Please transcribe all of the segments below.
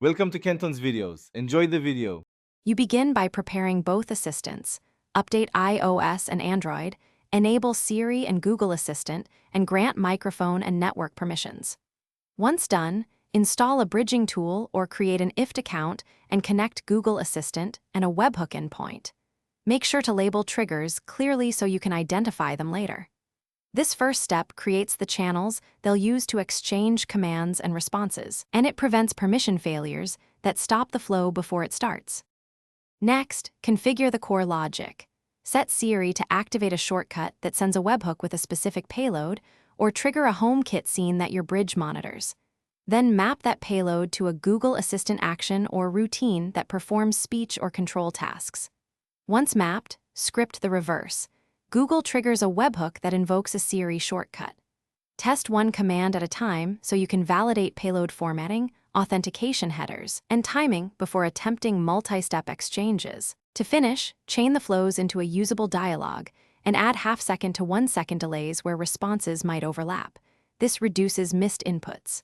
Welcome to Kenton's videos. Enjoy the video. You begin by preparing both assistants, update iOS and Android, enable Siri and Google Assistant, and grant microphone and network permissions. Once done, install a bridging tool or create an IFT account and connect Google Assistant and a webhook endpoint. Make sure to label triggers clearly so you can identify them later. This first step creates the channels they'll use to exchange commands and responses, and it prevents permission failures that stop the flow before it starts. Next, configure the core logic. Set Siri to activate a shortcut that sends a webhook with a specific payload, or trigger a HomeKit scene that your bridge monitors. Then map that payload to a Google Assistant action or routine that performs speech or control tasks. Once mapped, script the reverse. Google triggers a webhook that invokes a Siri shortcut. Test one command at a time so you can validate payload formatting, authentication headers, and timing before attempting multi-step exchanges. To finish, chain the flows into a usable dialog and add half-second to 1-second delays where responses might overlap. This reduces missed inputs.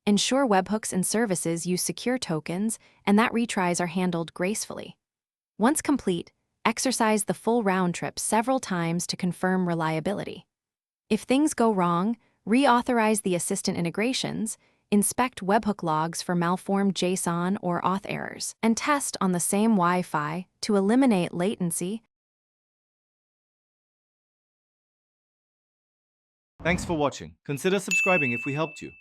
Ensure webhooks and services use secure tokens and that retries are handled gracefully. Once complete, exercise the full round trip several times to confirm reliability. If things go wrong, reauthorize the assistant integrations, inspect webhook logs for malformed JSON or auth errors, and test on the same Wi-Fi to eliminate latency. Thanks for watching. Consider subscribing if we helped you.